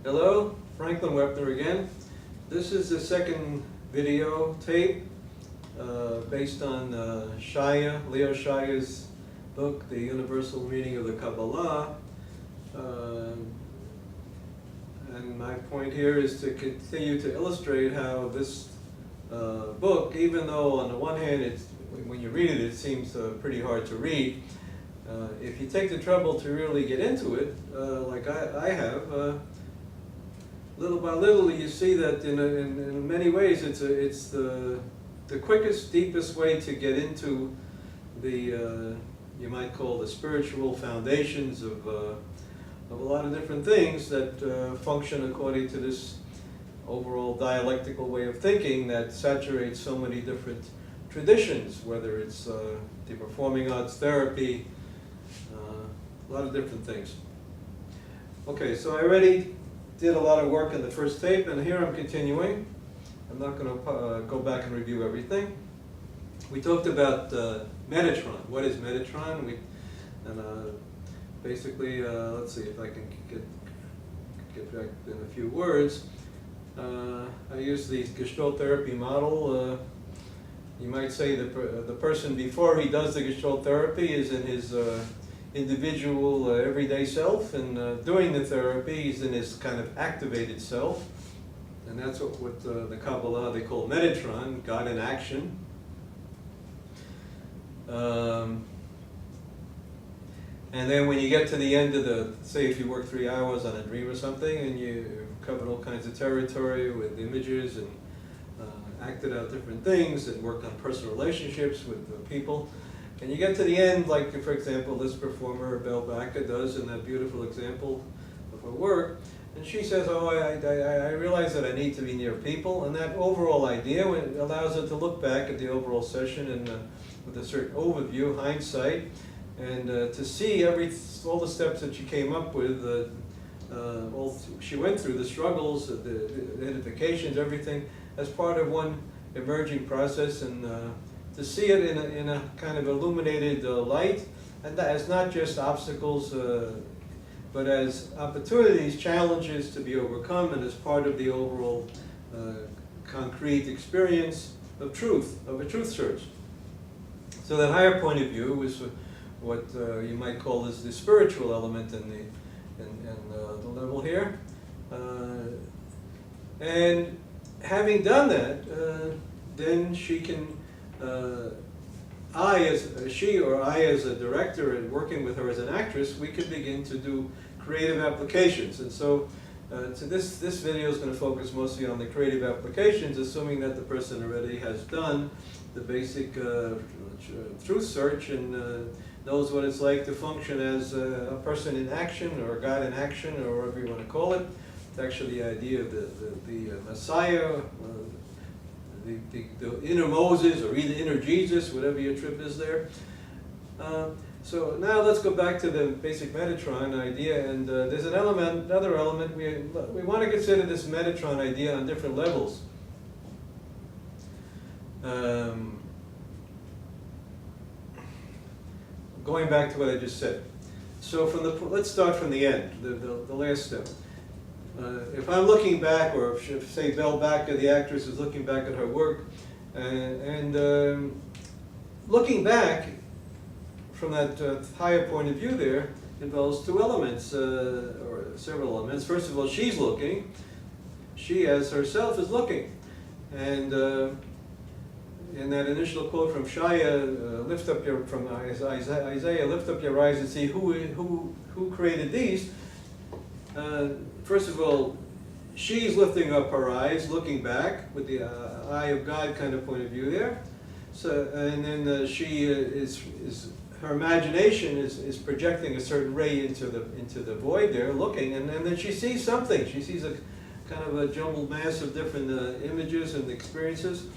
Hello, Franklin Wepner again. This is the second video tape based on Leo Schaya'S book, The Universal Meaning of the Kabbalah. And my point here is to continue to illustrate how this book, even though on the one hand, when you read it, it seems pretty hard to read. If you take the trouble to really get into it, like I have, little by little, you see that in many ways it's the quickest, deepest way to get into the you might call the spiritual foundations of a lot of different things that function according to this overall dialectical way of thinking that saturates so many different traditions, whether it's the performing arts therapy, a lot of different things. Okay, so I already did a lot of work in the first tape, and here I'm continuing. I'm not going to go back and review everything. We talked about metatron. What is metatron? Basically, let's see if I can get back in a few words. I use the Gestalt therapy model. You might say the person before he does the Gestalt therapy is in his individual everyday self, and doing the therapy he's in his kind of activated self, and that's what the Kabbalah they call metatron, God in action. And then when you get to the end of say if you work 3 hours on a dream or something and you covered all kinds of territory with images and acted out different things and worked on personal relationships with people, and you get to the end, like for example this performer Bell Bacca does in that beautiful example of her work, and she says, oh, I realize that I need to be near people, and that overall idea allows her to look back at the overall session and with a certain overview, hindsight, and to see all the steps that she came up with, she went through, the struggles, the identifications, everything, as part of one emerging process, and to see it in a kind of illuminated light, and that as not just obstacles, but as opportunities, challenges to be overcome, and as part of the overall concrete experience of truth, of a truth search. So that higher point of view is what you might call as the spiritual element in the level here. And having done that, then she can, I as a director and working with her as an actress, we could begin to do creative applications. And so this video is going to focus mostly on the creative applications, assuming that the person already has done the basic truth search and knows what it's like to function as a person in action, or God in action, or whatever you want to call it. It's actually the idea of the Messiah, the inner Moses, or either inner Jesus, whatever your trip is there. So now let's go back to the basic Metatron idea, and there's another element. We want to consider this Metatron idea on different levels. Going back to what I just said. So let's start from the end, the last step. If I'm looking back, or if say Bell Bacca, the actress, is looking back at her work, and looking back from that higher point of view there involves two elements, or several elements. First of all, she's looking. She as herself is looking. And in that initial quote from Shaya, from Isaiah, lift up your eyes and see who created these. First of all, she's lifting up her eyes, looking back with the eye of God kind of point of view there. So, and then she her imagination is projecting a certain ray into the void there, looking, and then she sees something. She sees a kind of a jumbled mass of different images and experiences.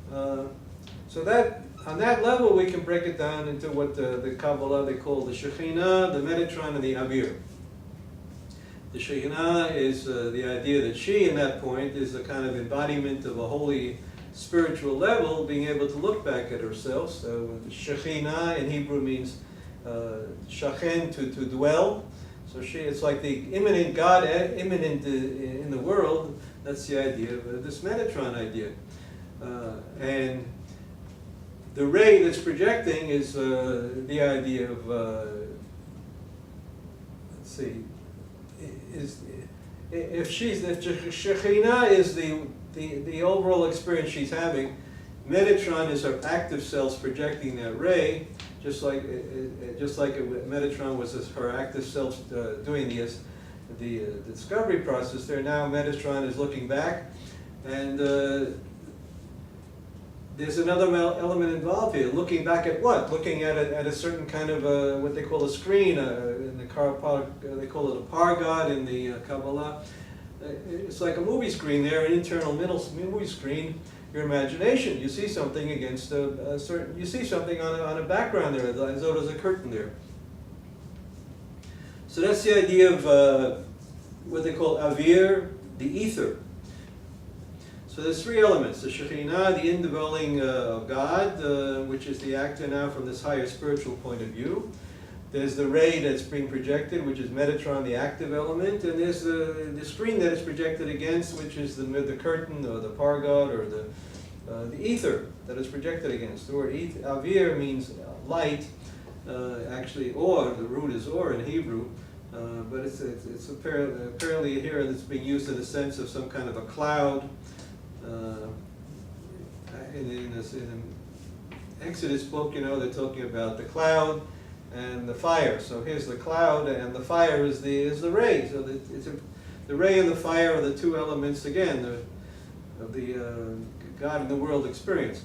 So that on that level we can break it down into what the Kabbalah they call the shekhinah, the metatron, and the avir. The shekhinah is the idea that she, in that point, is a kind of embodiment of a holy spiritual level, being able to look back at herself. So shekhinah in Hebrew means shachen, to dwell. So it's like the immanent God, immanent in the world. That's the idea of this metatron idea. And the ray that's projecting is the idea of, let's see, if shekhinah is the overall experience she's having, metatron is her active self projecting that ray, just like Metatron was her active self doing the discovery process. There now Metatron is looking back, and there's another element involved here. Looking back at what? Looking at a certain kind of what they call a screen. In the they call it a pargod in the Kabbalah. It's like a movie screen there, an internal movie screen. Your imagination. You see something against a certain. You see something on a background there, as though there's a curtain there. So that's the idea of what they call avir, the ether. So there's three elements: the shekhinah, the indwelling of God, which is the actor now from this higher spiritual point of view. There's the ray that's being projected, which is Metatron, the active element, and there's the screen that it's projected against, which is the curtain or the pargod or the ether that it's projected against. The word avir means light, actually or, the root is or in Hebrew, but it's apparently here it's being used in the sense of some kind of a cloud. In Exodus book, you know, they're talking about the cloud and the fire. So here's the cloud, and the fire is the ray. So the ray and the fire are the two elements again of the God in the world experience.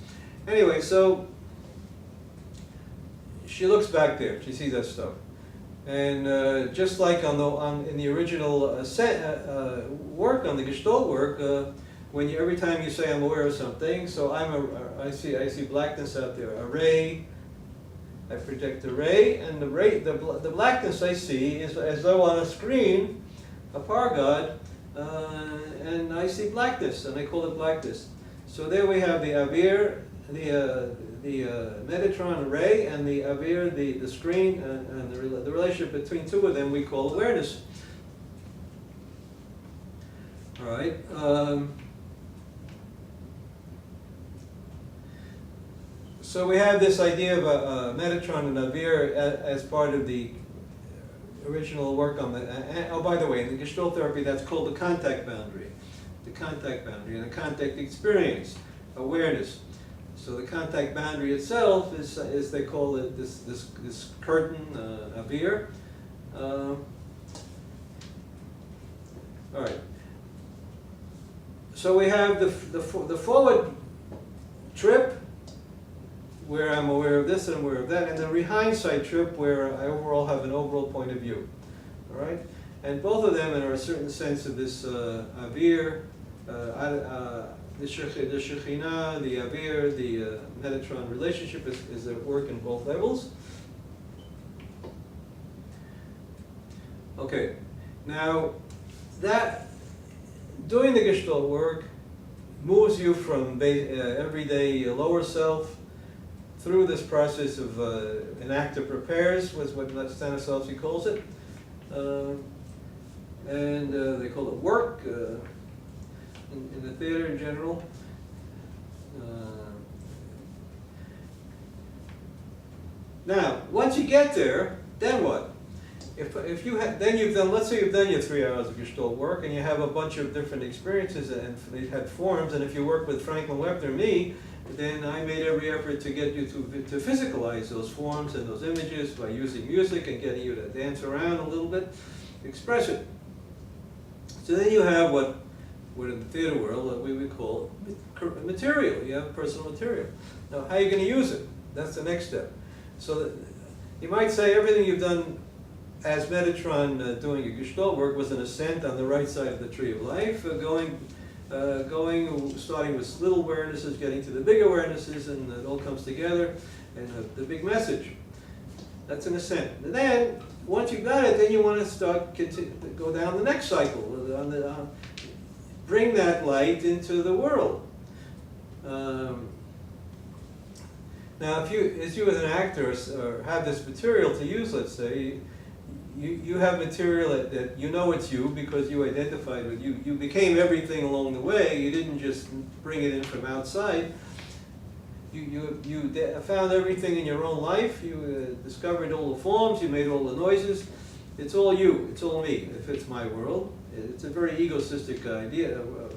Anyway, so she looks back there. She sees that stuff, and just like in the original work on the Gestalt work, when every time you say I'm aware of something, so I see blackness out there, a ray. I project a ray, and the blackness I see is as though on a screen, a pargod, and I see blackness, and I call it blackness. So there we have the avir, the Metatron ray, and the avir, the screen, and the relationship between two of them we call awareness. All right. So we have this idea of Metatron and avir as part of the original work on the. Oh, by the way, in the Gestalt therapy, that's called the contact boundary. The contact boundary and the contact experience, awareness. So the contact boundary itself is they call it this curtain, avir. All right. So we have the forward trip, where I'm aware of this and aware of that, and the hindsight trip where I overall have an overall point of view. All right, and both of them, in a certain sense of this avir, the shekhinah, the avir, the Metatron relationship is at work in both levels. Okay, now that doing the Gestalt work moves you from everyday lower self through this process of an actor prepares, was what Stanislavski calls it, and they call it work in the theater in general. Now, once you get there, then what? If you then you've done, let's say you've done your 3 hours of Gestalt work, and you have a bunch of different experiences, and they've had forms, and if you work with Franklin Webster, me, then I made every effort to get you to physicalize those forms and those images by using music and getting you to dance around a little bit, express it. So then you have what in the theater world we would call material. You have personal material. Now, how are you going to use it? That's the next step. So you might say everything you've done as Metatron doing your Gestalt work was an ascent on the right side of the tree of life, starting with little awarenesses, getting to the big awarenesses, and it all comes together, and the big message. That's an ascent. And then, once you've got it, then you want to go down the next cycle, bring that light into the world. Now, as you as an actor have this material to use, let's say, you have material that you know it's you because you identified with you. You became everything along the way. You didn't just bring it in from outside. You found everything in your own life. You discovered all the forms. You made all the noises. It's all you. It's all me. If it's my world, it's a very egoistic idea of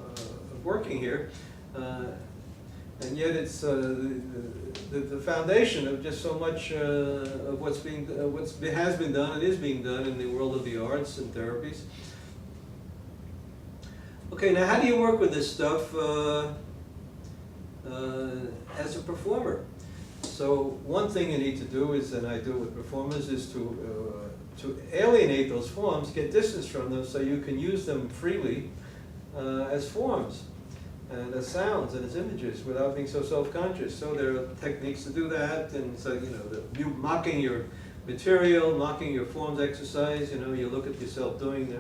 working here, and yet it's the foundation of just so much of has been done and is being done in the world of the arts and therapies. Okay, now how do you work with this stuff as a performer? So one thing you need to do is, and I do it with performers, is to alienate those forms, get distance from them, so you can use them freely as forms and as sounds and as images without being so self-conscious. So there are techniques to do that, and so you mocking your material, mocking your forms exercise. You look at yourself doing.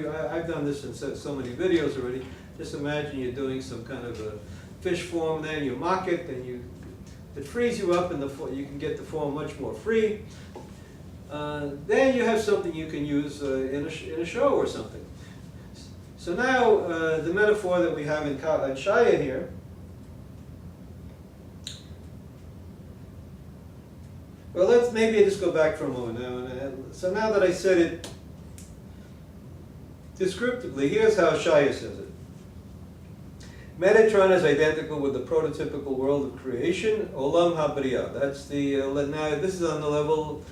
I've done this in so many videos already. Just imagine you're doing some kind of a fish form, then you mock it, and it frees you up, and you can get the form much more free. Then you have something you can use in a show or something. So now the metaphor that we have in Shaya here. Well, let's maybe just go back for a moment now. So now that I said it descriptively, here's how Shaya says it. Metatron is identical with the prototypical world of creation, Olam HaBriya. That's the now this is on the level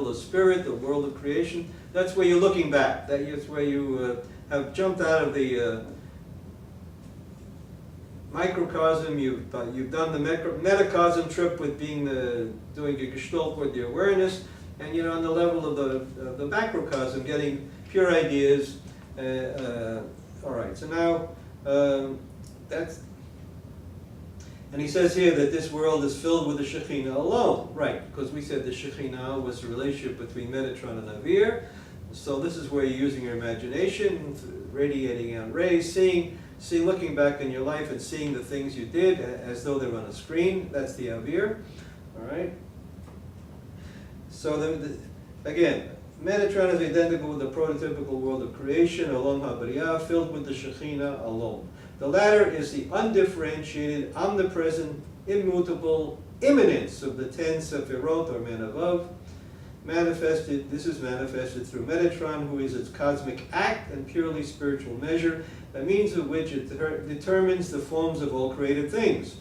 of spirit, the world of creation. That's where you're looking back. That's where you have jumped out of the microcosm. You've done the metacosm trip with doing a Gestalt with the awareness, and you're on the level of the macrocosm, getting pure ideas. All right. So now. And he says here that this world is filled with the shekhinah alone. Right, because we said the shekhinah was the relationship between metatron and avir. So this is where you're using your imagination, radiating out rays, looking back in your life and seeing the things you did as though they're on a screen. That's the avir. All right. So again, metatron is identical with the prototypical world of creation, Olam HaBriya, filled with the shekhinah alone. The latter is the undifferentiated, omnipresent, immutable immanence of the 10 Sephirot, or men above. This is manifested through Metatron, who is its cosmic act and purely spiritual measure, by means of which it determines the forms of all created things.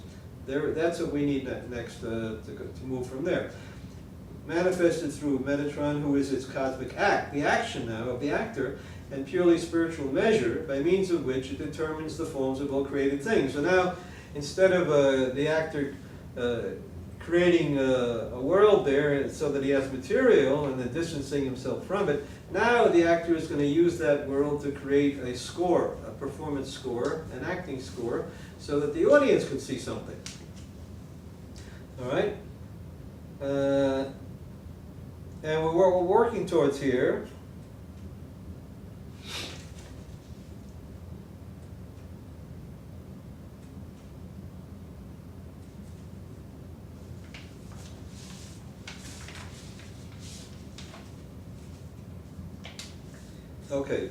That's what we need next to move from there. Manifested through Metatron, who is its cosmic act, the action now of the actor, and purely spiritual measure, by means of which it determines the forms of all created things. So now, instead of the actor creating a world there so that he has material and then distancing himself from it, now the actor is going to use that world to create a score, a performance score, an acting score, so that the audience can see something. All right? And what we're working towards here okay,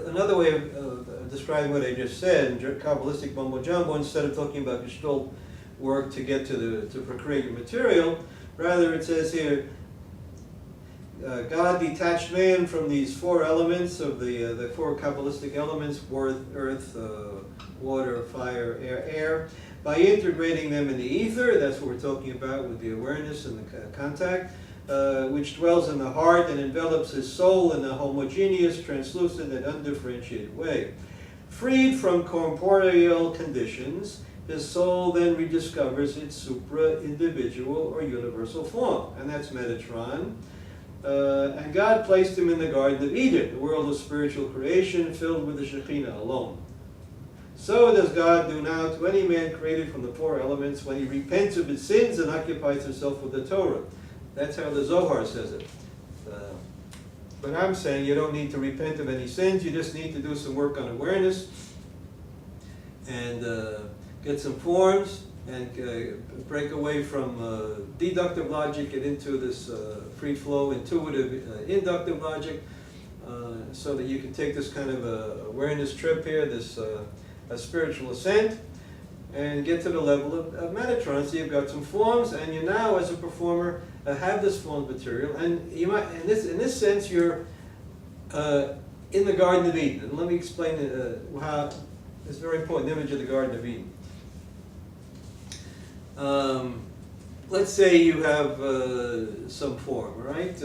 another way of describing what I just said, in Kabbalistic mumbo jumbo, instead of talking about Gestalt work to get to create your material, rather it says here, God detached man from these 4 elements of the 4 Kabbalistic elements, earth, water, fire, air, by integrating them in the ether. That's what we're talking about with the awareness and the contact, which dwells in the heart and envelops his soul in a homogeneous, translucent, and undifferentiated way. Freed from corporeal conditions, his soul then rediscovers its supra-individual or universal form, and that's Metatron. And God placed him in the Garden of Eden, the world of spiritual creation filled with the Shekhinah alone. So does God do now to any man created from the 4 elements when he repents of his sins and occupies himself with the Torah. That's how the Zohar says it. But I'm saying you don't need to repent of any sins, you just need to do some work on awareness and get some forms and break away from deductive logic and into this free flow, intuitive, inductive logic, so that you can take this kind of awareness trip here, this a spiritual ascent, and get to the level of metatron. So you've got some forms, and you now, as a performer, have this form material, and you might, in this sense, you're in the Garden of Eden. And let me explain how this very important image of the Garden of Eden. Let's say you have some form, right?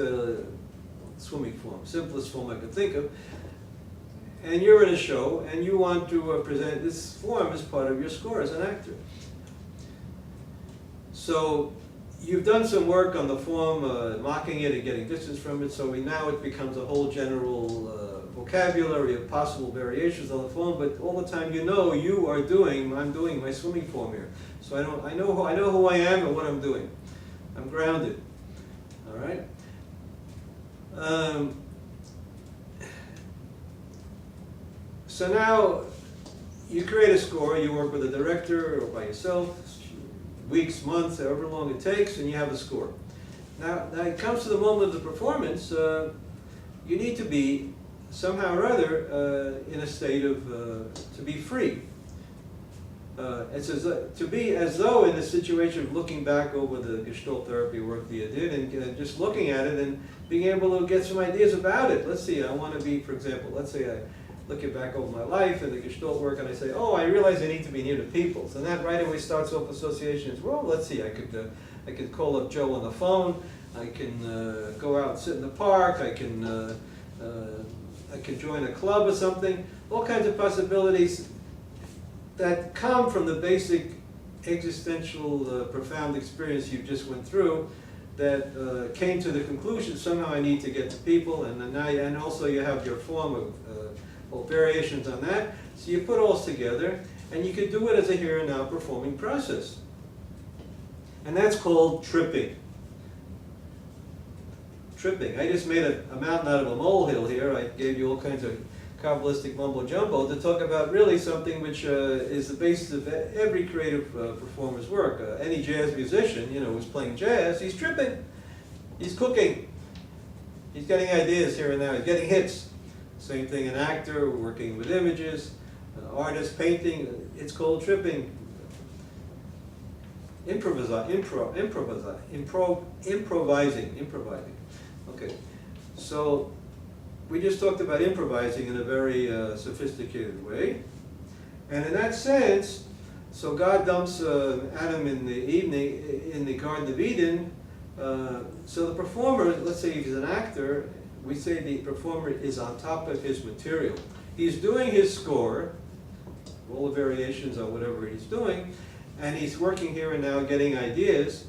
Swimming form, simplest form I could think of. And you're in a show, and you want to present this form as part of your score as an actor. So you've done some work on the form, mocking it and getting distance from it, so now it becomes a whole general vocabulary of possible variations on the form, but all the time you know you are doing, I'm doing my swimming form here. So I know who I am and what I'm doing. I'm grounded. All right? So now you create a score, you work with a director or by yourself, weeks, months, however long it takes, and you have a score. Now it comes to the moment of the performance, you need to be somehow or other in a state of, to be free. It's to be as though in the situation of looking back over the Gestalt therapy work that you did and just looking at it and being able to get some ideas about it. Let's see, I want to be, for example, let's say I looking back over my life and the Gestalt work, and I say, oh, I realize I need to be near the people. So that right away starts off associations. Well, let's see, I could call up Joe on the phone. I can go out and sit in the park. I can join a club or something. All kinds of possibilities that come from the basic existential, profound experience you just went through. That came to the conclusion somehow I need to get to people, and also you have your form of variations on that. So you put all together, and you could do it as a here and now performing process. And that's called tripping. Tripping. I just made a mountain out of a molehill here. I gave you all kinds of kabbalistic mumbo jumbo to talk about really something which is the basis of every creative performer's work. Any jazz musician, who's playing jazz, he's tripping. He's cooking. He's getting ideas here and there. He's getting hits. Same thing, an actor working with images, an artist painting. It's called tripping. Improvising. Okay, so we just talked about improvising in a very sophisticated way, and in that sense, so God dumps Adam in the evening in the Garden of Eden. So the performer, let's say he's an actor. We say the performer is on top of his material. He's doing his score, all the variations on whatever he's doing, and he's working here and now getting ideas,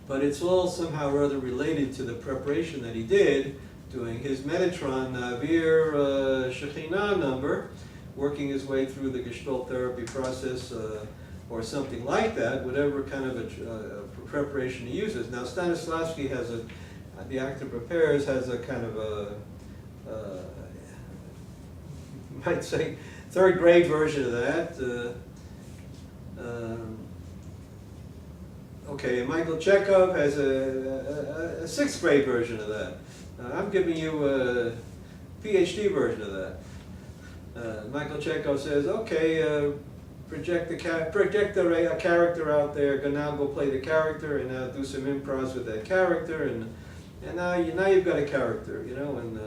but it's all somehow or other related to the preparation that he did, doing his metatron, avir, shekhinah number, working his way through the Gestalt therapy process, or something like that, whatever kind of a preparation he uses. Now Stanislavski has the actor prepares has a kind of a, might say, third grade version of that. Okay, and Michael Chekhov has a sixth grade version of that. I'm giving you a PhD version of that. Michael Chekhov says, okay, project a character out there, now go play the character, and now do some improvs with that character, and now you've got a character, and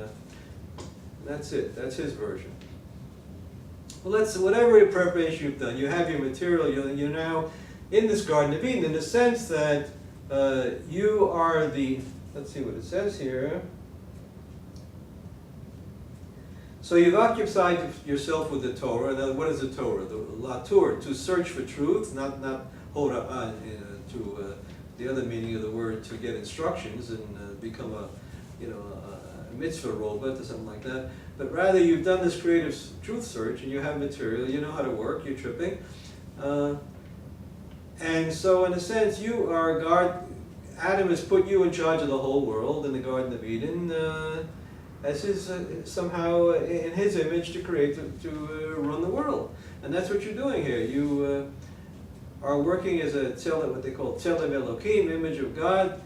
that's it. That's his version. Well, that's whatever preparation you've done. You have your material. You're now in this Garden of Eden in the sense that you are the. Let's see what it says here. So you've occupied yourself with the Torah. Now, what is the Torah? The latur, to search for truth, not hora, to the other meaning of the word, to get instructions and become a mitzvah robot or something like that. But rather, you've done this creative truth search, and you have material. You know how to work. You're tripping, and so in a sense, you are Adam has put you in charge of the whole world in the Garden of Eden. As his somehow in his image to create to run the world, and that's what you're doing here. are working as a what they call tzelem Elohim, image of God,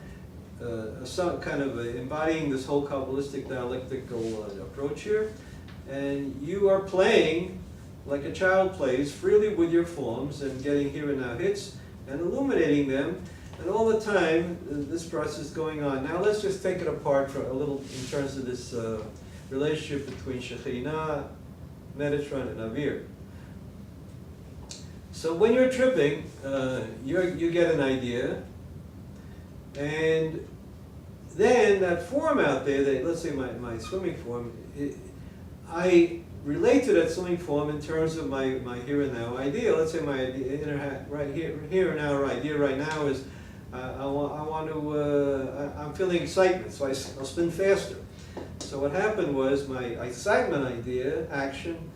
some kind of embodying this whole kabbalistic dialectical approach here. And you are playing like a child plays, freely with your forms and getting here and now hits and illuminating them. And all the time, this process is going on. Now let's just take it apart for a little in terms of this relationship between shekhinah, metatron, and avir. So when you're tripping, you get an idea, and then that form out there, let's say my swimming form, I relate to that swimming form in terms of my here and now idea. Let's say my idea, right here and now idea right now is I'm feeling excitement, so I'll spin faster. So what happened was my excitement idea, action,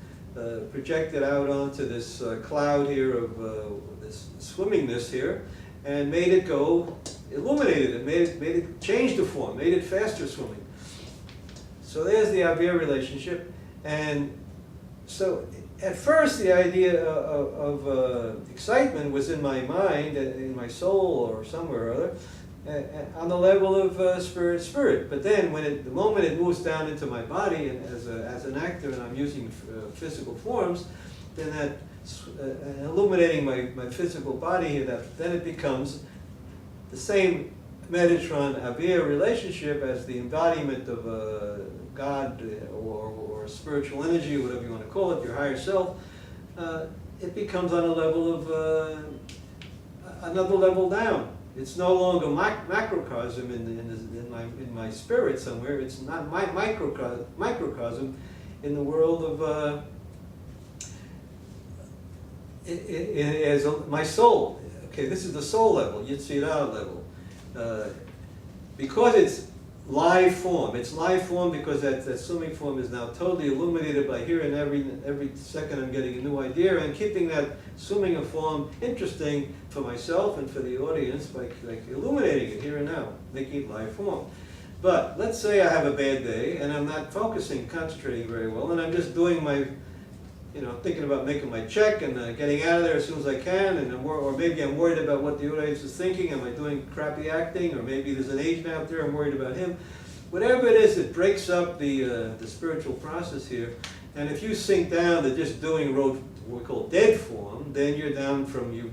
projected out onto this cloud here of this swimmingness here, and made it go, illuminated it, made it change the form, made it faster swimming. So there's the avir relationship. And so at first the idea of excitement was in my mind, in my soul or somewhere or other, on the level of spirit. But then the moment it moves down into my body and as an actor and I'm using physical forms, then that illuminating my physical body, then it becomes the same metatron avir relationship as the embodiment of God or spiritual energy, whatever you want to call it, your higher self. It becomes on a level of another level down. It's no longer macrocosm in my spirit somewhere. It's not my microcosm in the world of as my soul. Okay, this is the soul level, Yitzhirah level. Because it's live form. It's live form because that swimming form is now totally illuminated by here, and every second I'm getting a new idea, and keeping that swimming of form interesting for myself and for the audience by illuminating it here and now, making it live form. But let's say I have a bad day and I'm not focusing, concentrating very well, and I'm just doing my, thinking about making my check and getting out of there as soon as I can, and or maybe I'm worried about what the audience is thinking. Am I doing crappy acting? Or maybe there's an agent out there, I'm worried about him. Whatever it is, it breaks up the spiritual process here. And if you sink down to just doing what we call dead form, then you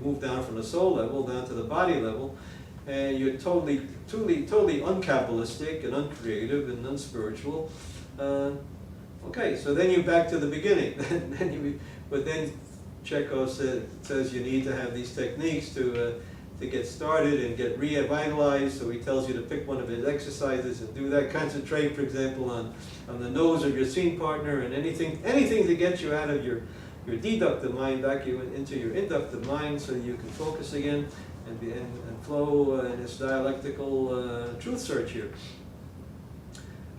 move down from the soul level down to the body level, and you're totally unkabbalistic and uncreative and unspiritual. Okay, so then you're back to the beginning. But then Chekhov says you need to have these techniques to get started and get revitalized. So he tells you to pick one of his exercises and do that. Concentrate, for example, on the nose of your scene partner, and anything to get you out of your deductive mind back into your inductive mind, so you can focus again and flow in this dialectical truth search here.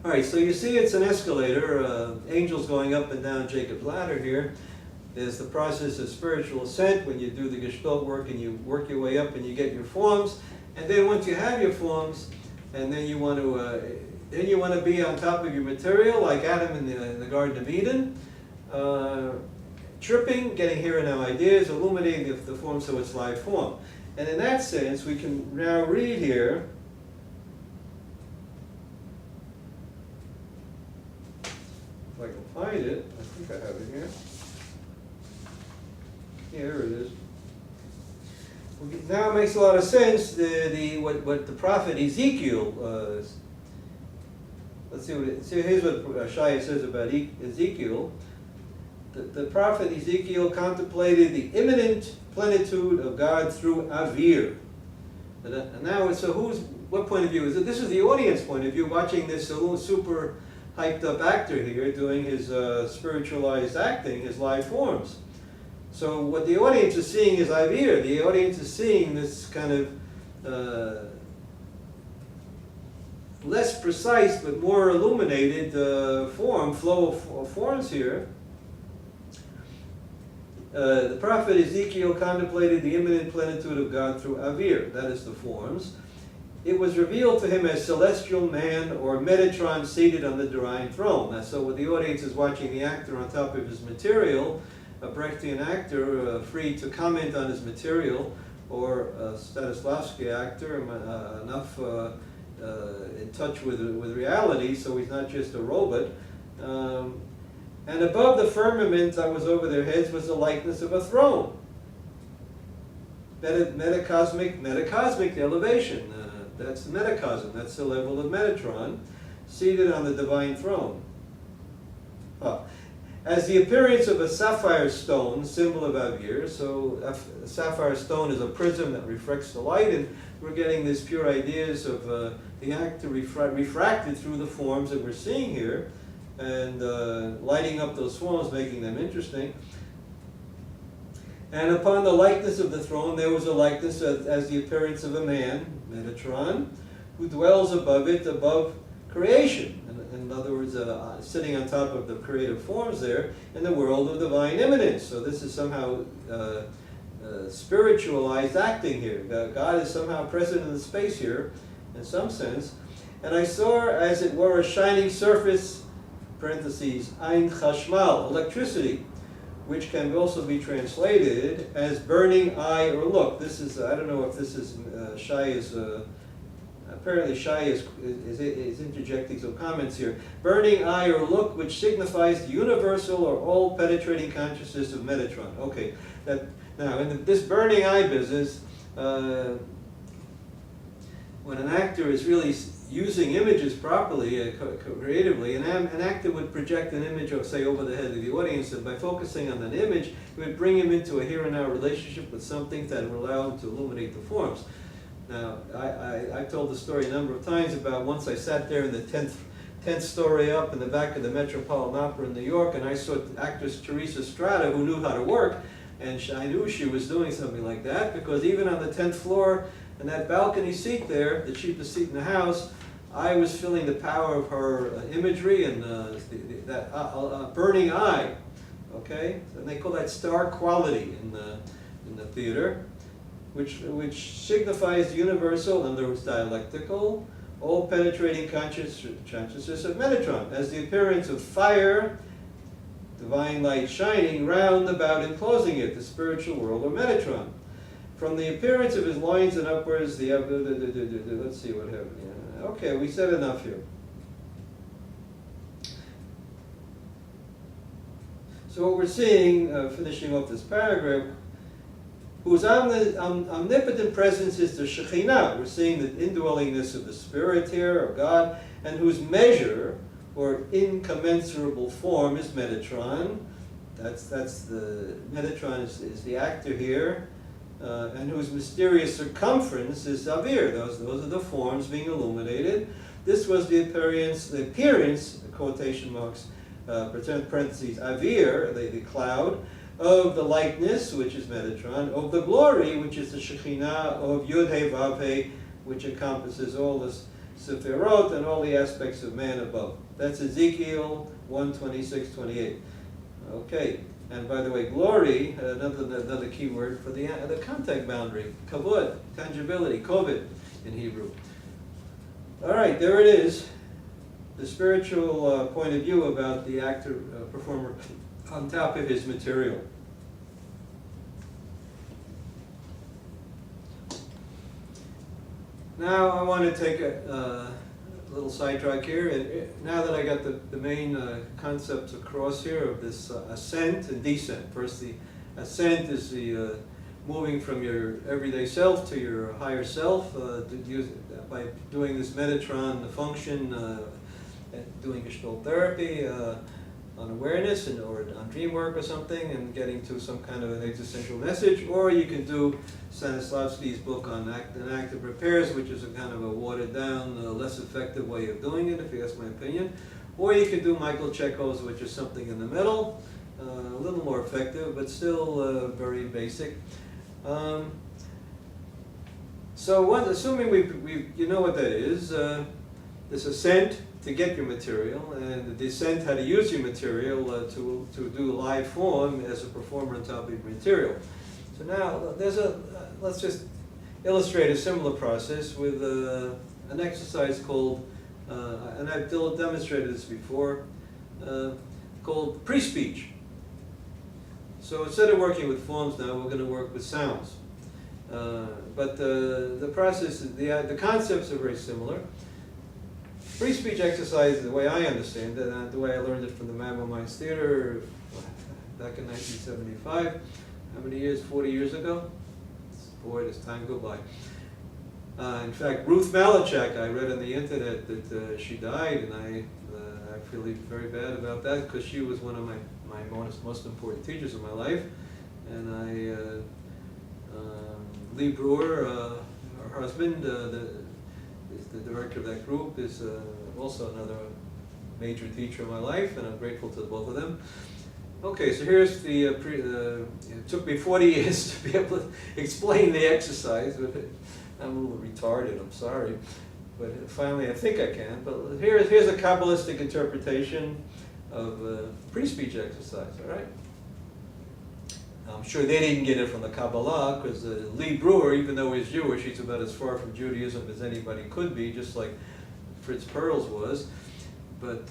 All right, so you see it's an escalator, angels going up and down Jacob's ladder here. There's the process of spiritual ascent when you do the Gestalt work and you work your way up and you get your forms. And then once you have your forms, and then you want to be on top of your material like Adam in the Garden of Eden, tripping, getting here and now ideas, illuminating the form so it's live form. And in that sense, we can now read here. If I can find it, I think I have it here. Here it is. Now it makes a lot of sense. What the prophet Ezekiel. Let's see. Here's what Shaya says about Ezekiel. The prophet Ezekiel contemplated the imminent plenitude of God through avir. And now, what point of view is it? This is the audience point of view, watching this super hyped up actor here doing his spiritualized acting, his live forms. So what the audience is seeing is avir. The audience is seeing this kind of less precise but more illuminated flow of forms here. The prophet Ezekiel contemplated the imminent plenitude of God through avir, that is the forms. It was revealed to him as celestial man or Metatron seated on the divine throne. So what the audience is watching the actor on top of his material, a Brechtian actor free to comment on his material, or a Stanislavski actor enough in touch with reality, so he's not just a robot. And above the firmament that was over their heads was the likeness of a throne. Metacosmic, the elevation. That's the metacosm, that's the level of Metatron, seated on the divine throne. As the appearance of a sapphire stone, symbol of avir, so a sapphire stone is a prism that reflects the light, and we're getting these pure ideas of the actor refracted through the forms that we're seeing here, and lighting up those forms, making them interesting. And upon the likeness of the throne, there was a likeness as the appearance of a man, Metatron, who dwells above it, above creation. In other words, sitting on top of the creative forms there in the world of divine immanence. So this is somehow spiritualized acting here. God is somehow present in the space here, in some sense. And I saw, as it were, a shining surface, parentheses, ein chashmal, electricity, which can also be translated as burning eye or look. This is, I don't know if this is Shai's, apparently Shai is interjecting some comments here. Burning eye or look, which signifies the universal or all-penetrating consciousness of Metatron. Okay, now in this burning eye business, when an actor is really using images properly, creatively, an actor would project an image of, say, over the head of the audience, and by focusing on that image, it would bring him into a here and now relationship with something that would allow him to illuminate the forms. Now, I've told the story a number of times about once I sat there in the 10th story up in the back of the Metropolitan Opera in New York, and I saw actress Teresa Strata, who knew how to work, and I knew she was doing something like that, because even on the 10th floor, in that balcony seat there, the cheapest seat in the house, I was feeling the power of her imagery and that burning eye. Okay, and they call that star quality in the theater, which signifies the universal, and there was dialectical, all-penetrating consciousness of Metatron, as the appearance of fire, divine light shining round about enclosing it, the spiritual world of Metatron. From the appearance of his loins and upwards, let's see what happened. Yeah. Okay, we said enough here. So what we're seeing, finishing off this paragraph, whose omnipotent presence is the shekhinah. We're seeing the indwellingness of the Spirit here, of God, and whose measure, or incommensurable form, is Metatron. That's the Metatron is the actor here. And whose mysterious circumference is avir. Those are the forms being illuminated. This was the appearance, quotation marks, parentheses, avir, the cloud, of the likeness, which is Metatron, of the glory, which is the shekhinah, of Yud He Vav He, which encompasses all the sephirot and all the aspects of man above. That's Ezekiel 1:26-28. Okay. And by the way, glory, another key word for the contact boundary, kavod, tangibility, kovod in Hebrew. All right, there it is, the spiritual point of view about the actor, performer on top of his material. Now I want to take a little sidetrack here, and now that I got the main concepts across here of this ascent and descent. First, the ascent is the moving from your everyday self to your higher self by doing this Metatron function, doing Gestalt therapy on awareness or on dreamwork or something, and getting to some kind of an existential message. Or you can do Stanislavski's book on active repairs, which is a kind of a watered down, less effective way of doing it, if you ask my opinion. Or you can do Michael Chekhov's, which is something in the middle, a little more effective, but still very basic. So assuming you know what that is, this ascent to get your material, and the descent how to use your material to do live form as a performer on top of your material. So now let's just illustrate a similar process with an exercise called, and I've demonstrated this before, called pre-speech. So instead of working with forms now, we're going to work with sounds. But the process, the concepts are very similar. Free speech exercise, the way I understand it, the way I learned it from the Mammal Minds Theater back in 1975, how many years, 40 years ago? Boy, does time go by. In fact, Ruth Malachek, I read on the internet that she died, and I feel very bad about that because she was one of my most important teachers in my life. And Lee Brewer, her husband, is the director of that group, is also another major teacher in my life, and I'm grateful to both of them. Okay, so here's the, it took me 40 years to be able to explain the exercise, but I'm a little retarded, I'm sorry. But finally I think I can. But here's a Kabbalistic interpretation of free speech exercise, all right? I'm sure they didn't get it from the Kabbalah, because Lee Brewer, even though he's Jewish, he's about as far from Judaism as anybody could be, just like Fritz Perls was. But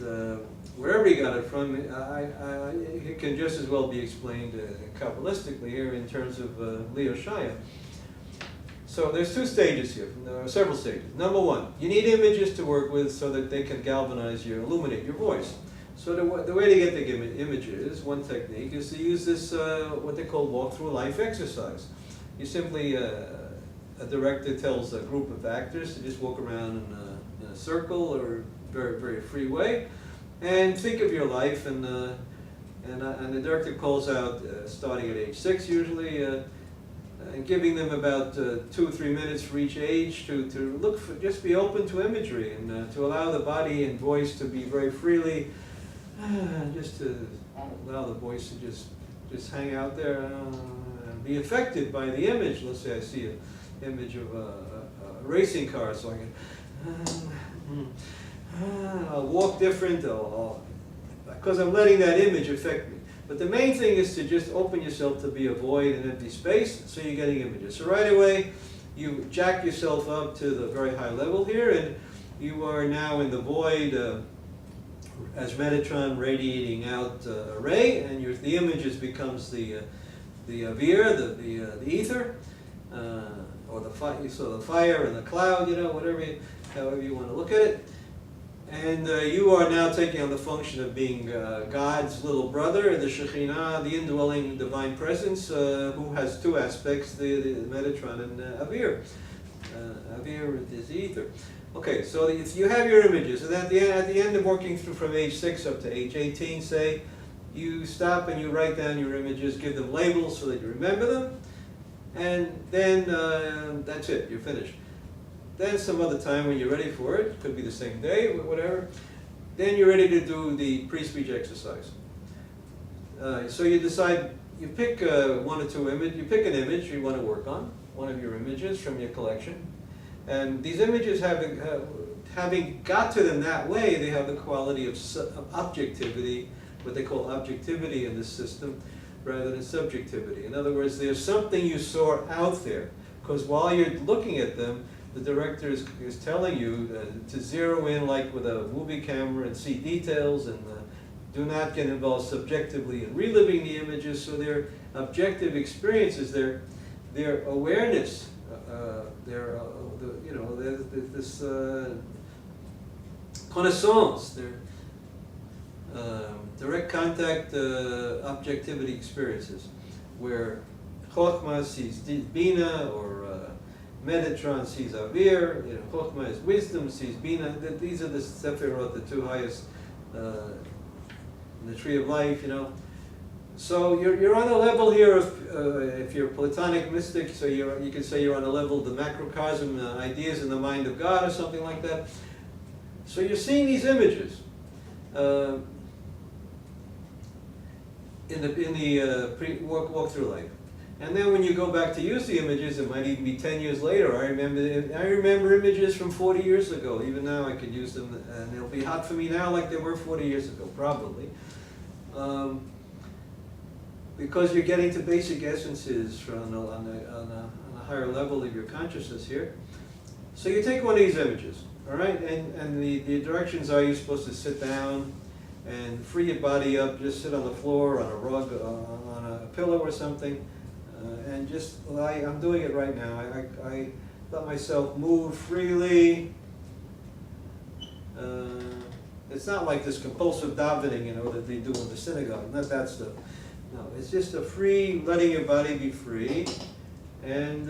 wherever he got it from, it can just as well be explained Kabbalistically here in terms of Leo Schaya. So there's two stages here, several stages. Number one, you need images to work with so that they can galvanize you, illuminate your voice. So the way to get the images, one technique, is to use this, what they call walk-through life exercise. You simply, a director tells a group of actors to just walk around in a circle or very, very free way, and think of your life, and the director calls out, starting at age 6 usually, and giving them about 2 or 3 minutes for each age to look for, just be open to imagery, and to allow the body and voice to be very freely, just to allow the voice to just hang out there and be affected by the image. Let's say I see an image of a racing car, so I can I'll walk different, because I'm letting that image affect me. But the main thing is to just open yourself to be a void and empty space, so you're getting images. So right away, you jack yourself up to the very high level here, and you are now in the void as metatron radiating out a ray, and the image becomes the avir, the ether, or the fire, so the fire and the cloud, however you want to look at it. And you are now taking on the function of being God's little brother, the shekhinah, the indwelling divine presence, who has two aspects, the metatron and avir. Avir is ether. Okay, so you have your images, and at the end of working through from age 6 up to age 18, say, you stop and you write down your images, give them labels so that you remember them, and then that's it, you're finished. Then some other time when you're ready for it, could be the same day, whatever, then you're ready to do the pre-speech exercise. So you decide, you pick one or two images, you pick an image you want to work on, one of your images from your collection, and these images having got to them that way, they have the quality of objectivity, what they call objectivity in this system, rather than subjectivity. In other words, there's something you saw out there, because while you're looking at them, the director is telling you to zero in like with a movie camera and see details, and do not get involved subjectively in reliving the images. So their objective experiences, their awareness, this connaissance, their direct contact objectivity experiences, where Chokhmah sees Bina, or Metatron sees avir, Chokhmah is wisdom, sees Bina. These are the Sephirot, the two highest in the tree of life, So you're on a level here of, if you're a Platonic mystic, so you can say you're on a level of the macrocosm, ideas in the mind of God, or something like that. So you're seeing these images in the walk through life. And then when you go back to use the images, it might even be 10 years later. I remember images from 40 years ago. Even now I could use them, and they'll be hot for me now like they were 40 years ago, probably. Because you're getting to basic essences on a higher level of your consciousness here. So you take one of these images, all right? And the directions are you're supposed to sit down, and free your body up, just sit on the floor, on a rug, on a pillow or something, and just, I'm doing it right now. I let myself move freely. It's not like this compulsive davening, you know, that they do in the synagogue, not that stuff. No, it's just a free, letting your body be free, and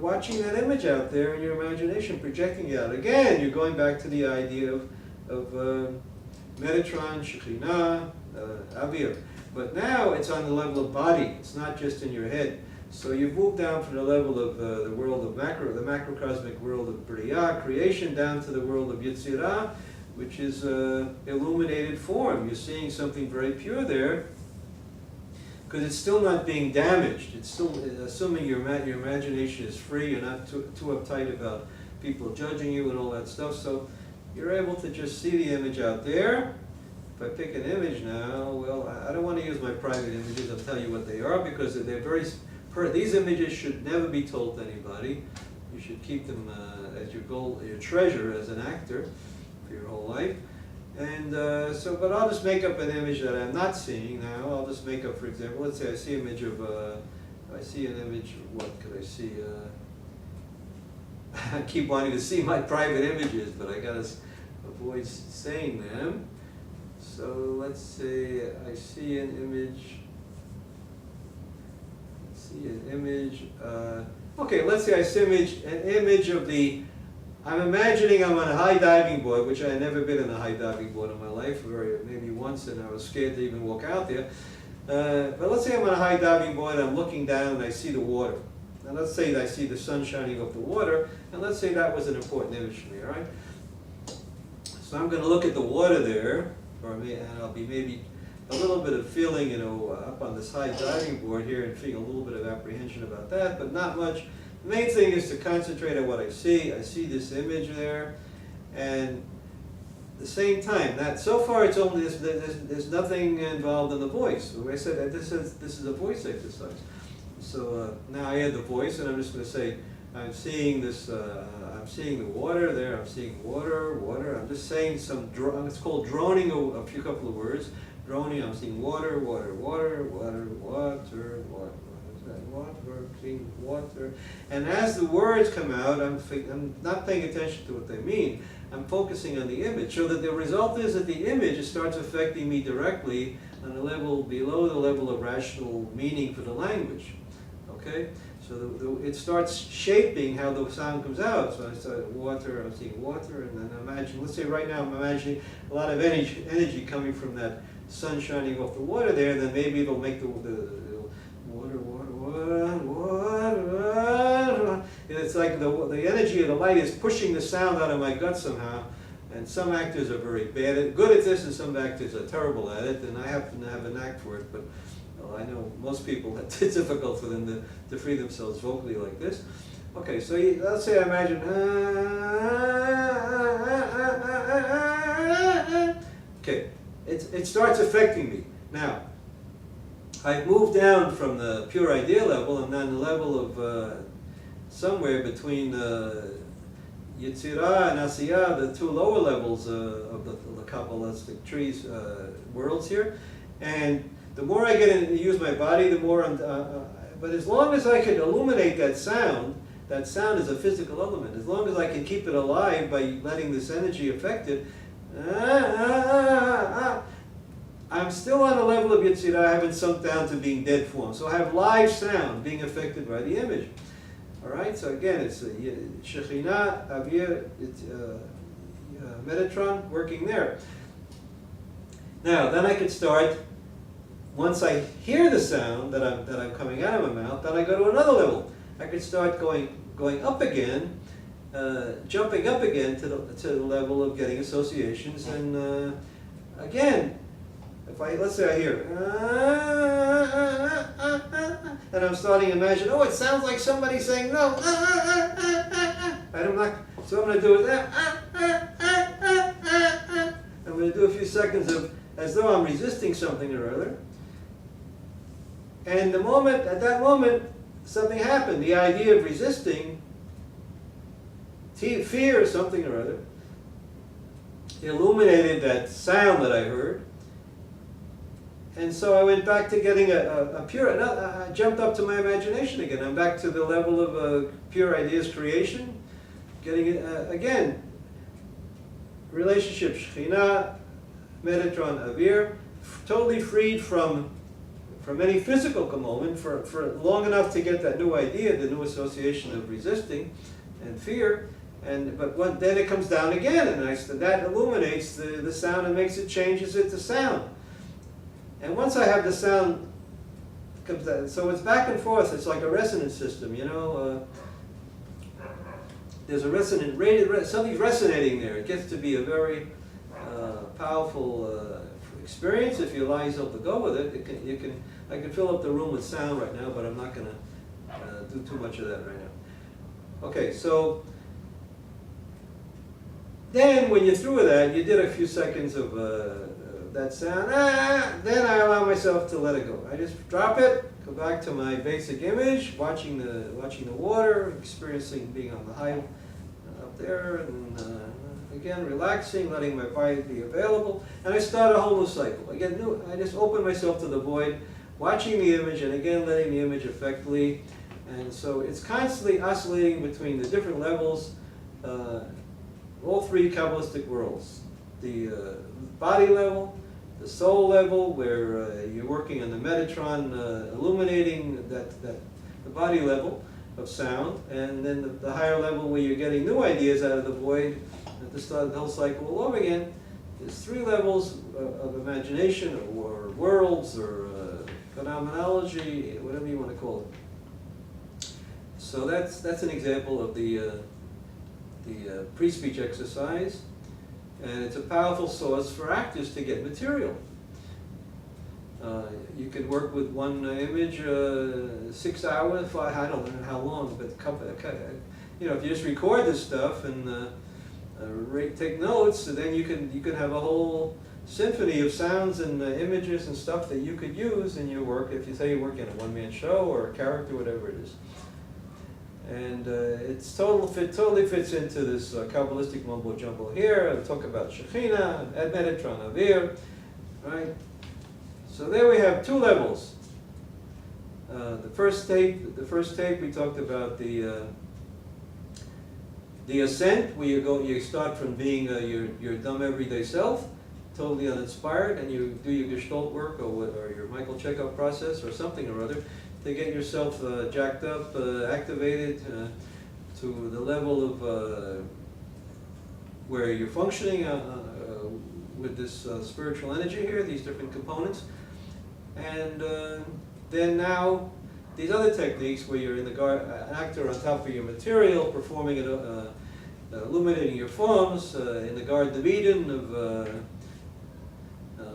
watching that image out there in your imagination, projecting it out. Again, you're going back to the idea of metatron, shekhinah, avir. But now it's on the level of body. It's not just in your head. So you've moved down from the level of the world of the macrocosmic world of B'riyah, creation, down to the world of Yetzirah, which is illuminated form. You're seeing something very pure there, because it's still not being damaged. It's still, assuming your imagination is free, you're not too uptight about people judging you and all that stuff. So you're able to just see the image out there. If I pick an image now, well, I don't want to use my private images. I'll tell you what they are, because they're very. These images should never be told to anybody. You should keep them as your goal, your treasure as an actor for your whole life. And but I'll just make up an image that I'm not seeing now. I'll just make up, for example, let's say I see an image of, I see an image of, what could I see? I keep wanting to see my private images, but I gotta avoid saying them. So let's say I see an image. Okay, let's say I see an image of the, I'm imagining I'm on a high diving board, which I had never been on a high diving board in my life, maybe once, and I was scared to even walk out there. But let's say I'm on a high diving board, I'm looking down and I see the water. And let's say I see the sun shining off the water, and let's say that was an important image for me, all right? So I'm going to look at the water there, and I'll be maybe a little bit of feeling, you know, up on this high diving board here, and feeling a little bit of apprehension about that, but not much. The main thing is to concentrate on what I see. I see this image there, and at the same time, that so far it's only there's nothing involved in the voice. So I said this is a voice exercise. So now I add the voice, and I'm just going to say I'm seeing this. I'm seeing the water there. I'm seeing water. I'm just saying some. It's called droning a couple of words. Droning. I'm seeing water, clean water. And as the words come out, I'm not paying attention to what they mean. I'm focusing on the image. So that the result is that the image starts affecting me directly on a level below the level of rational meaning for the language. Okay? So it starts shaping how the sound comes out. So I start water, I'm seeing water, and then imagine, let's say right now I'm imagining a lot of energy coming from that sun shining off the water there, and then maybe it'll make the water. And it's like the energy of the light is pushing the sound out of my gut somehow. And some actors are very good at this, and some actors are terrible at it, and I happen to have a knack for it, but I know most people, it's difficult for them to free themselves vocally like this. Okay, so let's say I imagine, okay, it starts affecting me. Now, I've moved down from the pure idea level, and on the level of somewhere between Yetzirah and Asiyah, the two lower levels of the kabbalistic trees worlds here. And the more I get in, use my body, the more I'm. But as long as I can illuminate that sound is a physical element. As long as I can keep it alive by letting this energy affect it, I'm still on a level of Yetzirah. I haven't sunk down to being dead form. So I have live sound being affected by the image. All right. So again, it's shekhinah, avir, metatron working there. Now, then I could start. Once I hear the sound that I'm coming out of my mouth, then I go to another level. I could start going up again, jumping up again to the level of getting associations. And again, let's say I hear, and I'm starting to imagine, oh, it sounds like somebody saying no. So I'm going to do it there. I'm going to do a few seconds of as though I'm resisting something or other. And at that moment, something happened. The idea of resisting, fear or something or other, illuminated that sound that I heard, And so I went back to getting a pure, I jumped up to my imagination again. I'm back to the level of pure ideas creation. Getting it, again, relationship shekhinah, metatron, avir, totally freed from any physical moment for long enough to get that new idea, the new association of resisting and fear. But then it comes down again, and that illuminates the sound and makes it, changes it to sound. And once I have the sound, comes down, so it's back and forth. It's like a resonance system, you know. There's a something's resonating there. It gets to be a very powerful experience if you allow yourself to go with it. I can fill up the room with sound right now, but I'm not going to do too much of that right now. Okay, so then when you're through with that, you did a few seconds of that sound. Then I allow myself to let it go. I just drop it, go back to my basic image, watching the water, experiencing being on the high up there, and again relaxing, letting my body be available, and I start a whole new cycle. Again, I just open myself to the void, watching the image, and again letting the image effectively, and so it's constantly oscillating between the different levels, all three kabbalistic worlds: the body level, the soul level, where you're working on the metatron, illuminating the body level of sound, and then the higher level where you're getting new ideas out of the void at the start of the whole cycle all over again. There's three levels of imagination, or worlds, or phenomenology, whatever you want to call it. So that's an example of the pre-speech exercise, and it's a powerful source for actors to get material. You can work with one image 6 hours, I don't know how long, but you know, if you just record this stuff and take notes, then you can have a whole symphony of sounds and images and stuff that you could use in your work. If you say you're working on a one-man show or a character, whatever it is. And it's totally fits into this kabbalistic mumbo jumbo here. I'll talk about shekhinah, metatron, avir, right? So there we have two levels. The first tape we talked about the ascent, where you start from being your dumb everyday self, totally uninspired, and you do your Gestalt work or your Michael Chekhov process or something or other to get yourself jacked up, activated to the level of where you're functioning with this spiritual energy here, these different components. And then now, these other techniques where you're in the actor on top of your material, performing it, illuminating your forms, in the Garden of Eden, of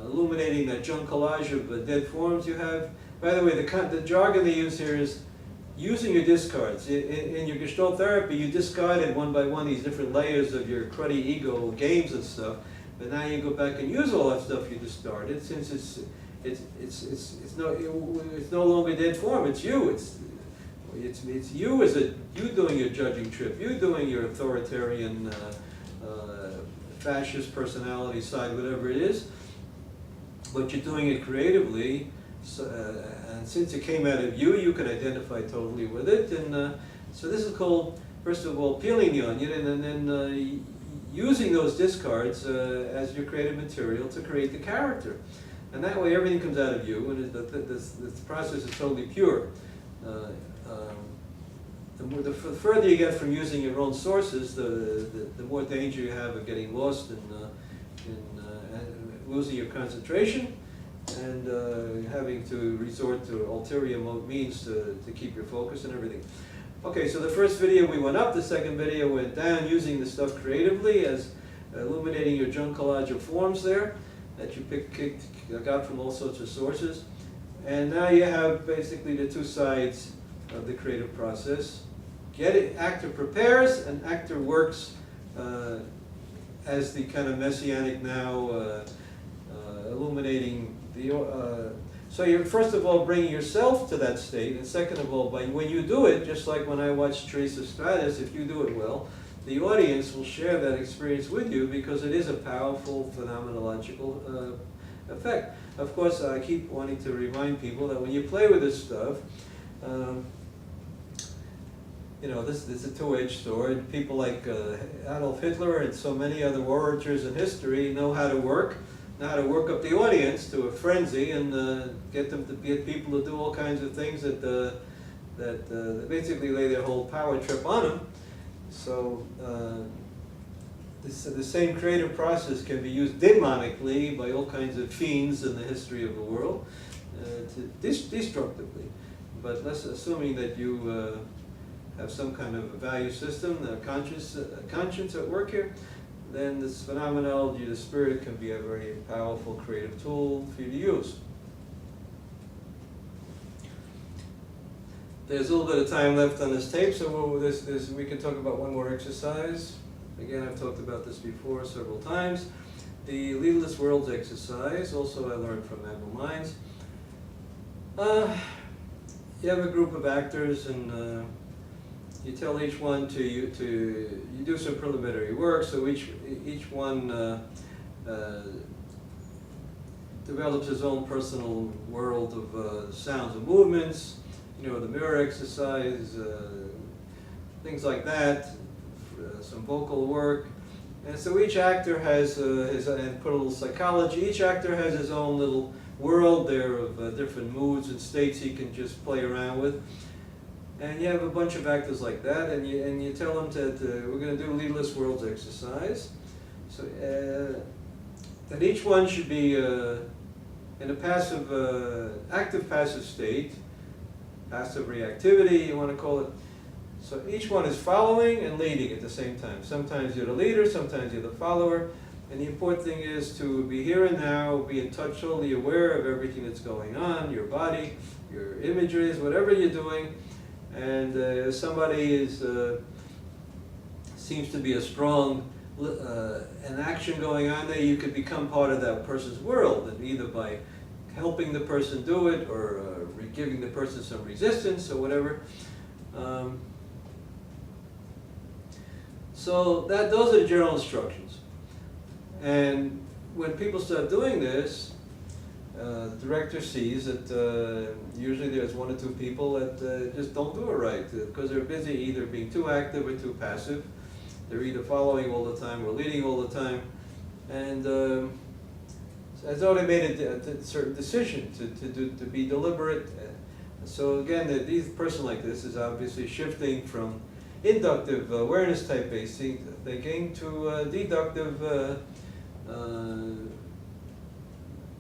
illuminating that junk collage of dead forms you have. By the way, the jargon they use here is using your discards. In your Gestalt therapy, you discarded one by one these different layers of your cruddy ego games and stuff, but now you go back and use all that stuff you discarded, since it's no longer dead form. It's you. It's you as you doing your judging trip. You doing your authoritarian, fascist personality side, whatever it is. But you're doing it creatively. So, and since it came out of you, you can identify totally with it. And so this is called, first of all, peeling the onion, and then using those discards as your creative material to create the character. And that way everything comes out of you, and this process is totally pure. The further you get from using your own sources, the more danger you have of getting lost and losing your concentration, and having to resort to ulterior means to keep your focus and everything. Okay, so the first video we went up, the second video went down, using the stuff creatively as illuminating your junk collage of forms there that you got from all sorts of sources. And now you have basically the two sides of the creative process. Actor prepares, and actor works as the kind of messianic now, illuminating the. So you're first of all bringing yourself to that state, and second of all, when you do it, just like when I watched Teresa Stratus, if you do it well, the audience will share that experience with you, because it is a powerful phenomenological effect. of course, I keep wanting to remind people that when you play with this stuff, you know, this is a two-edged sword. People like Adolf Hitler and so many other orators in history know how to work up the audience to a frenzy and get people to do all kinds of things that basically lay their whole power trip on them. So the same creative process can be used demonically by all kinds of fiends in the history of the world, destructively. But let's assuming that you have some kind of a value system, a conscience at work here, then this phenomenology of the spirit can be a very powerful creative tool for you to use. There's a little bit of time left on this tape, so we can talk about one more exercise. Again, I've talked about this before several times. The Leaderless Worlds exercise, also I learned from Admiral Minds. You have a group of actors and you tell each one you do some preliminary work, so each one develops his own personal world of sounds and movements, you know, the mirror exercise, things like that, some vocal work. And so each actor has and put a little psychology, each actor has his own little world there of different moods and states he can just play around with. And you have a bunch of actors like that, and you tell them that we're going to do Leaderless Worlds exercise. So that each one should be in a passive, active-passive state, passive reactivity, you want to call it. So each one is following and leading at the same time. Sometimes you're the leader, sometimes you're the follower. And the important thing is to be here and now, be in touch, totally aware of everything that's going on, your body, your imageries, whatever you're doing. And if somebody seems to be a strong an action going on there, you could become part of that person's world, and either by helping the person do it or giving the person some resistance or whatever. So those are the general instructions. And when people start doing this, the director sees that usually there's one or two people that just don't do it right because they're busy either being too active or too passive. They're either following all the time or leading all the time. And as though they made a certain decision to be deliberate. So again, these person like this is obviously shifting from inductive awareness type based thinking to deductive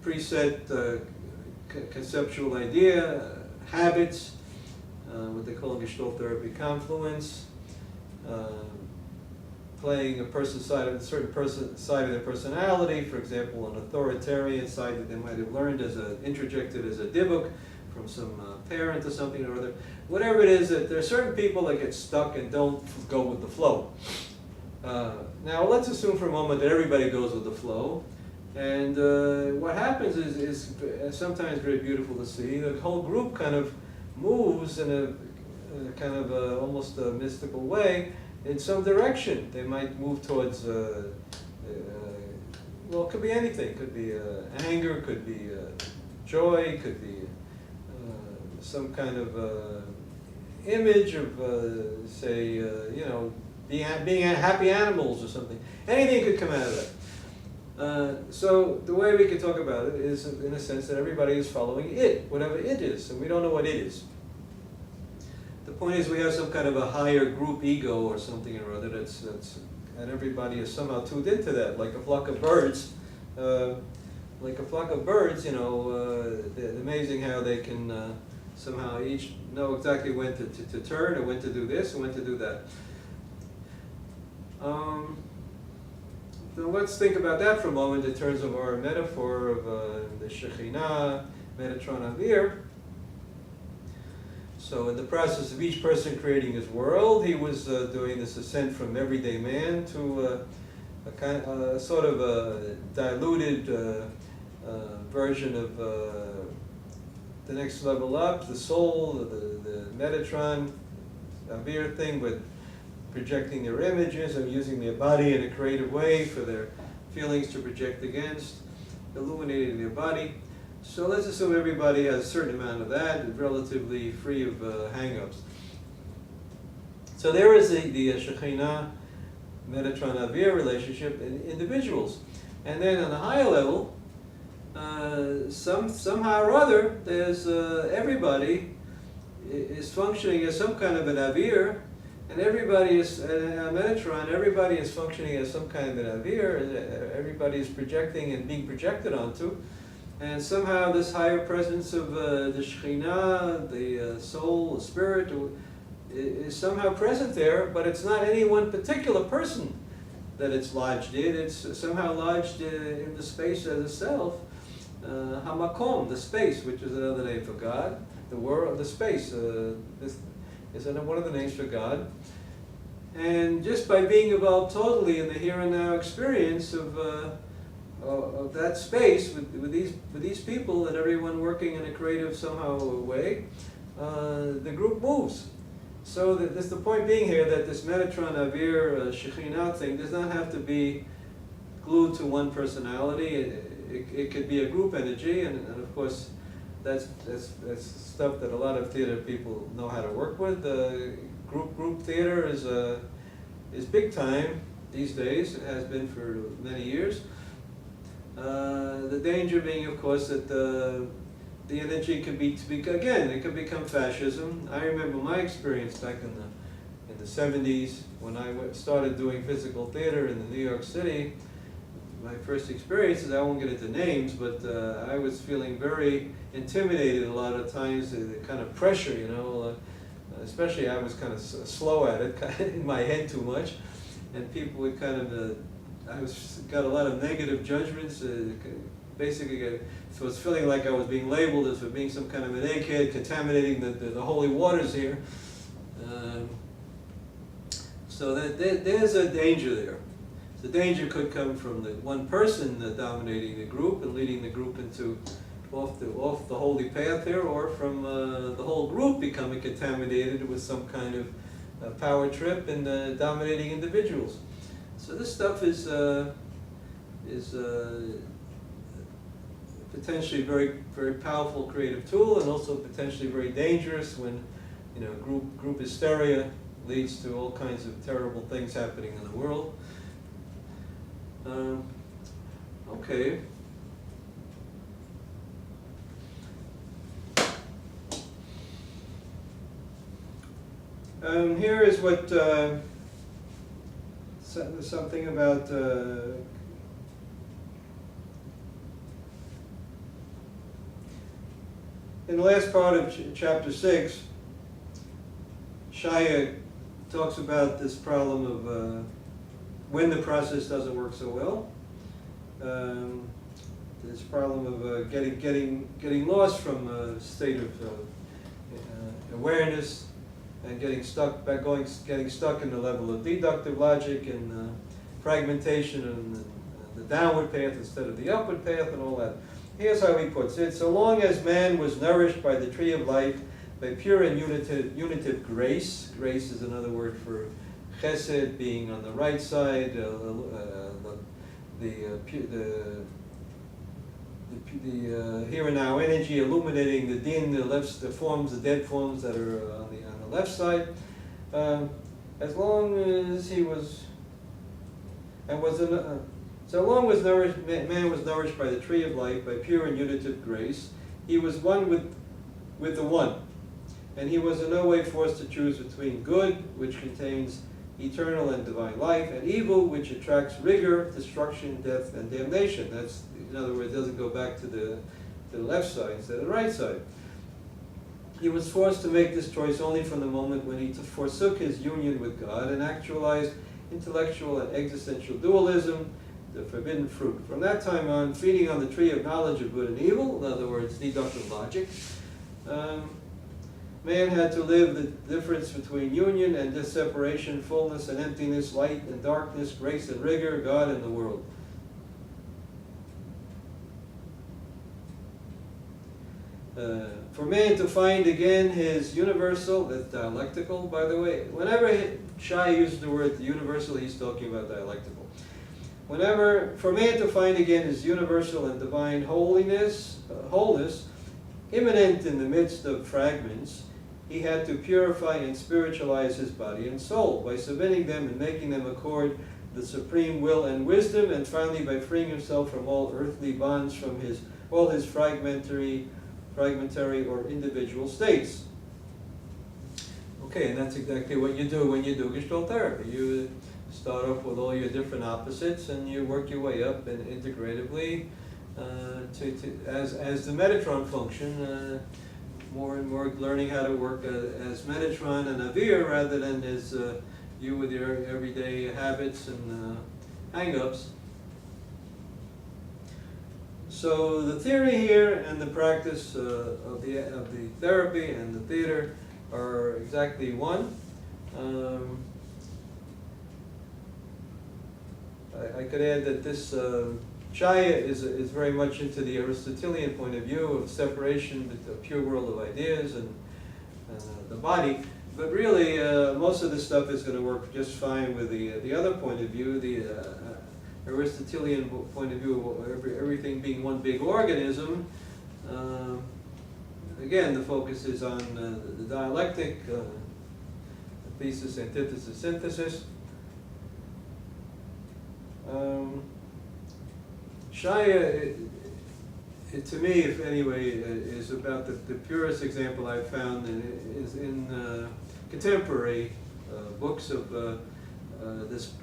preset conceptual idea, habits, what they call Gestalt therapy confluence, playing a certain side of their personality, for example, an authoritarian side that they might have learned introjected as a dibuk from some parent or something or other. Whatever it is, that there are certain people that get stuck and don't go with the flow. Now let's assume for a moment that everybody goes with the flow. And what happens is sometimes very beautiful to see. The whole group kind of moves in a kind of almost a mystical way in some direction. They might move towards, well, it could be anything. It could be anger, could be joy, could be some kind of image of, say, you know, being happy animals or something. Anything could come out of that. So the way we could talk about it is in a sense that everybody is following it, whatever it is, and we don't know what it is. The point is we have some kind of a higher group ego or something or other and everybody is somehow tuned into that, like a flock of birds. Like a flock of birds, you know, it's amazing how they can somehow each know exactly when to turn or when to do this and when to do that. So let's think about that for a moment in terms of our metaphor of the shekhinah, metatron, avir. So in the process of each person creating his world, he was doing this ascent from everyday man to a sort of a diluted version of the next level up, the soul, the metatron, avir thing with projecting their images and using their body in a creative way for their feelings to project against, illuminating their body. So let's assume everybody has a certain amount of that, relatively free of hang-ups. So there is the shekhinah, metatron, avir relationship in individuals. And then on a higher level, somehow or other, there's everybody is functioning as some kind of an avir, and everybody is metatron. Everybody is functioning as some kind of an avir. Everybody is projecting and being projected onto, and somehow this higher presence of the shekhinah, the soul, the spirit, is somehow present there. But it's not any one particular person that it's lodged in. It's somehow lodged in the space as a self. Hamakom, the space, which is another name for God. The world, the space. This is one of the names for God. And just by being involved totally in the here and now experience of that space with these people and everyone working in a creative somehow way, the group moves. So that's the point being here, that this metatron, avir, shekhinah thing does not have to be glued to one personality. It could be a group energy, and of course that's stuff that a lot of theater people know how to work with. Group theater is big time these days. It has been for many years. The danger being, of course, that the energy could it could become fascism. I remember my experience back in the 70s when I started doing physical theater in New York City. My first experiences, I won't get into names, but I was feeling very intimidated a lot of times, the kind of pressure, you know, especially I was kind of slow at it, kind of in my head too much, and people would kind of, got a lot of negative judgments, basically so it's feeling like I was being labeled as being some kind of an egghead, contaminating the holy waters here. So there's a danger there. The danger could come from the one person dominating the group and leading the group into off the holy path there, or from the whole group becoming contaminated with some kind of power trip and dominating individuals. So this stuff is potentially very powerful creative tool, and also potentially very dangerous when, you know, group hysteria leads to all kinds of terrible things happening in the world. Okay. Here is what something about in the last part of chapter 6, Shaya talks about this problem of when the process doesn't work so well. This problem of getting lost from a state of awareness and getting stuck in the level of deductive logic and fragmentation and the downward path instead of the upward path and all that. Here's how he puts it: so long as man was nourished by the tree of life, by pure and unitive grace. Grace is another word for chesed, being on the right side, the here and now energy illuminating the din, the forms, the dead forms that are on the left side. As long as he was, so long as man was nourished by the tree of life, by pure and unitive grace, he was one with the one, and he was in no way forced to choose between good, which contains eternal and divine life, and evil, which attracts rigor, destruction, death, and damnation. That's, in other words, it doesn't go back to the left side instead of the right side. He was forced to make this choice only from the moment when he forsook his union with God and actualized intellectual and existential dualism, the forbidden fruit. From that time on, feeding on the tree of knowledge of good and evil, in other words, deductive logic, man had to live the difference between union and disseparation, fullness and emptiness, light and darkness, grace and rigor, God and the world. For man to find again his universal, that's dialectical, by the way. Whenever Shai uses the word universal, he's talking about dialectical. Whenever, for man to find again his universal and divine wholeness, immanent in the midst of fragments, he had to purify and spiritualize his body and soul by submitting them and making them accord the supreme will and wisdom, and finally by freeing himself from all earthly bonds, from all his fragmentary or individual states. Okay, and that's exactly what you do when you do Gestalt therapy. You start off with all your different opposites, and you work your way up and integratively as the metatron function, more and more learning how to work as metatron and avir rather than as you with your everyday habits and hang-ups. So the theory here and the practice of the therapy and the theater are exactly one. I could add that this Shaya is very much into the Aristotelian point of view of separation with the pure world of ideas and the body. But really, most of this stuff is going to work just fine with the other point of view, the Aristotelian point of view of everything being one big organism. Again, the focus is on the dialectic, the thesis, antithesis, synthesis. Shaya, to me, if anyway, is about the purest example I've found is in contemporary books of this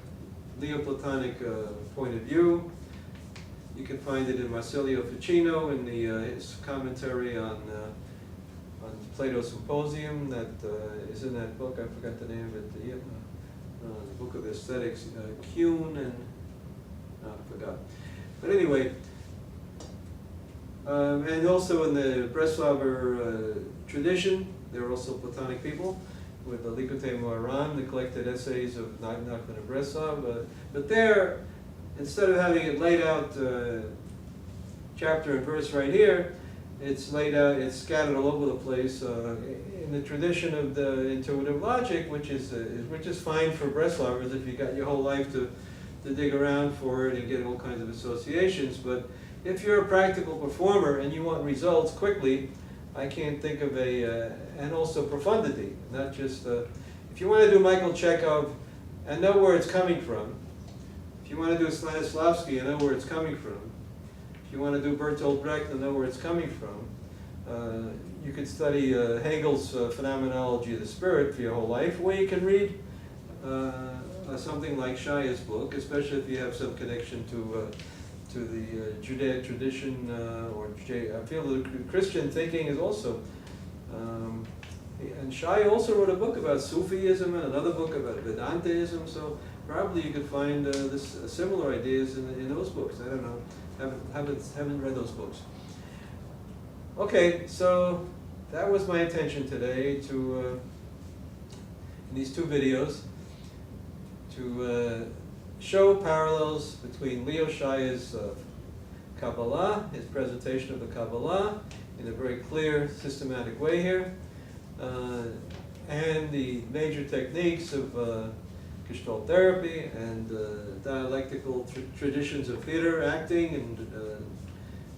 Neoplatonic point of view. You can find it in Marsilio Ficino in his commentary on Plato's Symposium that is in that book. I forgot the name of it. The Book of Aesthetics, Kuhn and I forgot. But anyway, and also in the Breslauer tradition, there are also Platonic people with the Likutei Moharan, the collected essays of Nachman and Breslov. But there, instead of having it laid out chapter and verse right here, it's laid out, it's scattered all over the place in the tradition of the intuitive logic, which is fine for Breslovers if you got your whole life to dig around for it and get all kinds of associations. But if you're a practical performer and you want results quickly, I can't think of and also profundity, not just, if you want to do Michael Chekhov and know where it's coming from, if you want to do Stanislavski and know where it's coming from, if you want to do bertold, brecht and know where it's coming from, you could study Hegel's Phenomenology of the Spirit for your whole life, or you can read something like Shya's book, especially if you have some connection to the Judaic tradition, I feel the Christian thinking is also. And Shaya also wrote a book about Sufism and another book about Vedantism, so probably you could find similar ideas in those books. I don't know, haven't read those books. Okay, so that was my intention today to, in these two videos, to show parallels between Leo Scheyer's Kabbalah, his presentation of the Kabbalah, in a very clear, systematic way here, and the major techniques of Gestalt therapy and dialectical traditions of theater, acting, and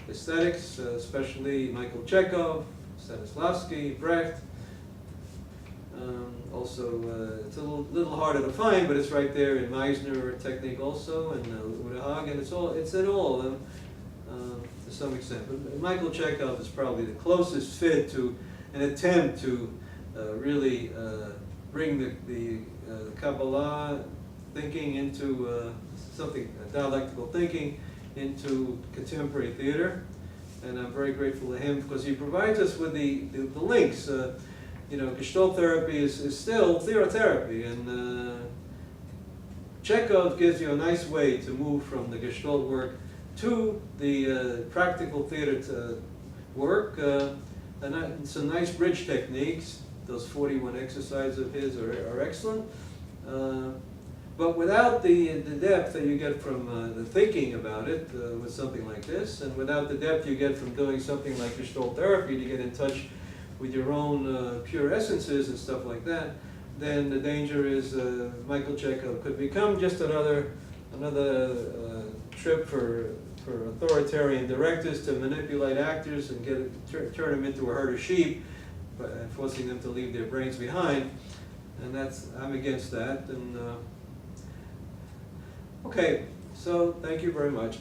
aesthetics, especially Michael Chekhov, Stanislavski, Brecht. Also, it's a little harder to find, but it's right there in Meisner technique also, and Udahagen. It's in all of them to some extent. But Michael Chekhov is probably the closest fit to an attempt to really bring the Kabbalah thinking into dialectical thinking into contemporary theater. And I'm very grateful to him because he provides us with the links. Gestalt therapy is still theatherapy, and Chekhov gives you a nice way to move from the Gestalt work to the practical theater work. And some nice bridge techniques. Those 41 exercises of his are excellent. But without the depth that you get from the thinking about it with something like this, and without the depth you get from doing something like Gestalt therapy to get in touch with your own pure essences and stuff like that, then the danger is Michael Chekhov could become just another trip for authoritarian directors to manipulate actors and turn them into a herd of sheep, forcing them to leave their brains behind. And I'm against that. And okay, so thank you very much.